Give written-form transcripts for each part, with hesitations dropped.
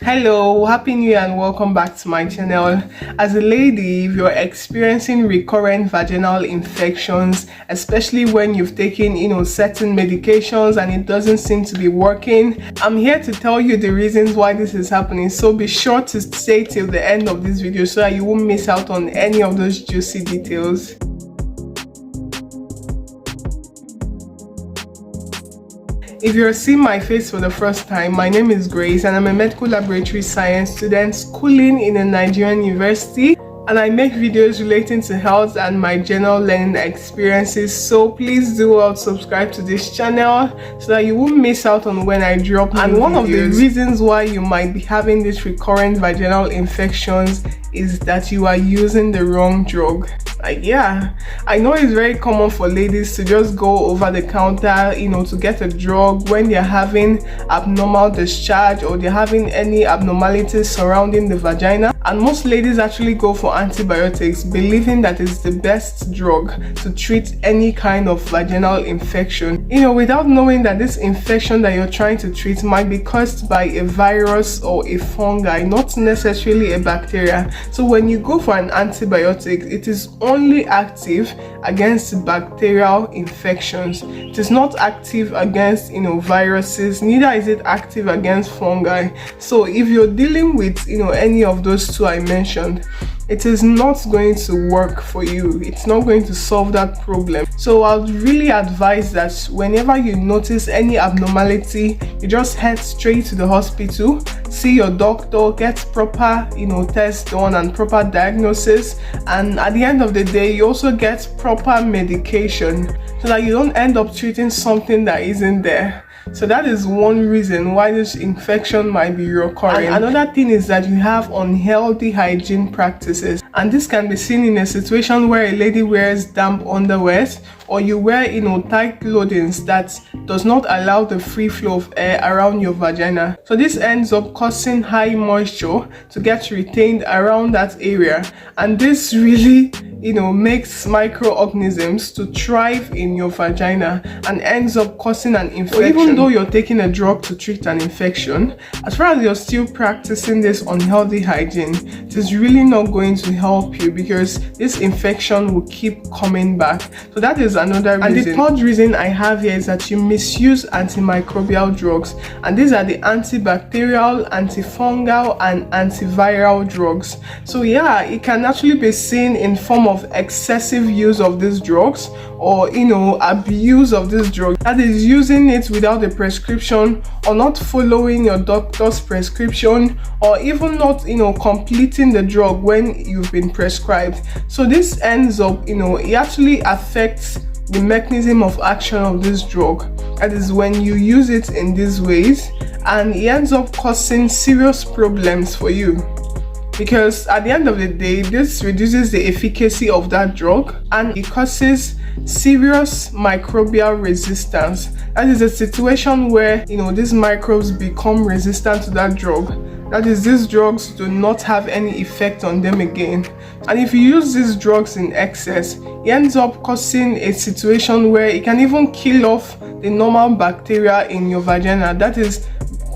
Hello, happy new year and welcome back to my channel. As a lady, if you're experiencing recurrent vaginal infections, especially when you've taken certain medications and it doesn't seem to be working, I'm here to tell you the reasons why this is happening. So be sure to stay till the end of this video so that you won't miss out on any of those juicy details. If you're seeing my face for the first time, my name is Grace and I'm a medical laboratory science student schooling in a Nigerian university, and I make videos relating to health and my general learning experiences. So please do well subscribe to this channel so that you won't miss out on when I drop new videos. And one of the reasons why you might be having these recurrent vaginal infections is that you are using the wrong drug. Yeah, I know it's very common for ladies to just go over the counter, to get a drug when they're having abnormal discharge or they're having any abnormalities surrounding the vagina. And most ladies actually go for antibiotics, believing that it's the best drug to treat any kind of vaginal infection, without knowing that this infection that you're trying to treat might be caused by a virus or a fungi, not necessarily a bacteria. So when you go for an antibiotic, it is only active against bacterial infections. It is not active against viruses, neither is it active against fungi. So if you're dealing with any of those two I mentioned, it is not going to work for you. It's not going to solve that problem. So I would really advise that whenever you notice any abnormality, you just head straight to the hospital, see your doctor, get proper tests done and proper diagnosis, and at the end of the day you also get proper medication so that you don't end up treating something that isn't there. So that is one reason why this infection might be recurring. And another thing is that you have unhealthy hygiene practices, and this can be seen in a situation where a lady wears damp underwear, or you wear tight clothing that does not allow the free flow of air around your vagina. So this ends up causing high moisture to get retained around that area, and this really makes microorganisms to thrive in your vagina and ends up causing an infection. So even though you're taking a drug to treat an infection, as far as you're still practicing this unhealthy hygiene, it is really not going to help you because this infection will keep coming back. So that is another reason. And the third reason I have here is that you misuse antimicrobial drugs, and these are the antibacterial, antifungal and antiviral drugs. So yeah, it can actually be seen in form of excessive use of these drugs, or abuse of this drug, that is using it without a prescription, or not following your doctor's prescription, or even not completing the drug when you've been prescribed. So this ends up it actually affects the mechanism of action of this drug. That is when you use it in these ways, and it ends up causing serious problems for you. Because at the end of the day, this reduces the efficacy of that drug and it causes serious microbial resistance. That is a situation where these microbes become resistant to that drug. That is, these drugs do not have any effect on them again. And if you use these drugs in excess, it ends up causing a situation where it can even kill off the normal bacteria in your vagina. That is,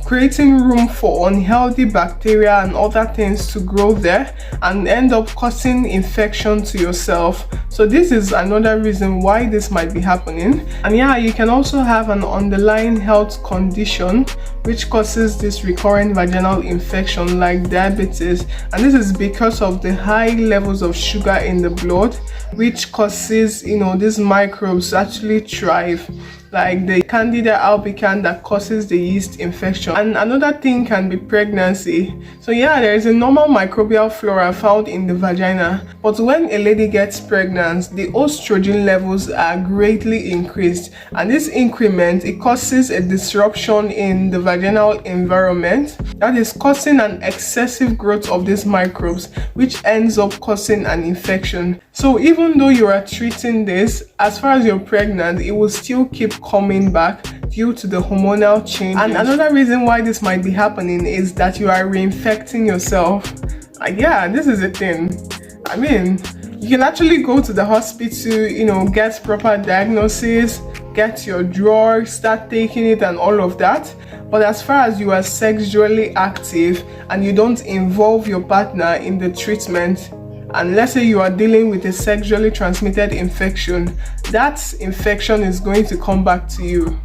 creating room for unhealthy bacteria and other things to grow there and end up causing infection to yourself. So this is another reason why this might be happening. And yeah, you can also have an underlying health condition which causes this recurrent vaginal infection, like diabetes, and this is because of the high levels of sugar in the blood, which causes these microbes to actually thrive, like the Candida albicans that causes the yeast infection. And another thing can be pregnancy. So yeah, there is a normal microbial flora found in the vagina, but when a lady gets pregnant, the estrogen levels are greatly increased, and this increment, it causes a disruption in the vaginal environment that is causing an excessive growth of these microbes, which ends up causing an infection. So even though you are treating this, as far as you're pregnant, it will still keep coming back due to the hormonal change. And another reason why this might be happening is that you are reinfecting yourself. Yeah, this is a thing. I mean, you can actually go to the hospital, get proper diagnosis, get your drug, start taking it and all of that. But as far as you are sexually active and you don't involve your partner in the treatment, and let's say you are dealing with a sexually transmitted infection, that infection is going to come back to you.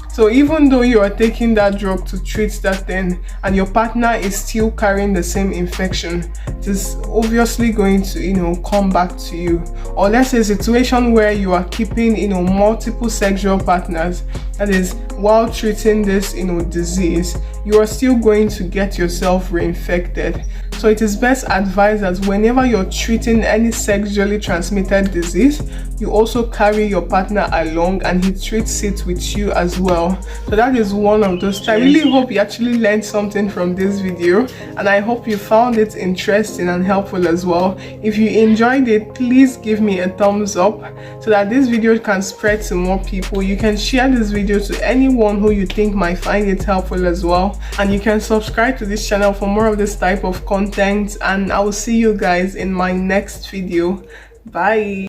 So even though you are taking that drug to treat that thing and your partner is still carrying the same infection, it is obviously going to, come back to you. Or let's say a situation where you are keeping, multiple sexual partners, that is, while treating this, disease, you are still going to get yourself reinfected. So it is best advised that whenever you're treating any sexually transmitted disease, you also carry your partner along and he treats it with you as well. So that is one of those. I really hope you actually learned something from this video, and I hope you found it interesting and helpful as well. If you enjoyed it, please give me a thumbs up so that this video can spread to more people. You can share this video to anyone who you think might find it helpful as well, and you can subscribe to this channel for more of this type of content, and I will see you guys in my next video. Bye.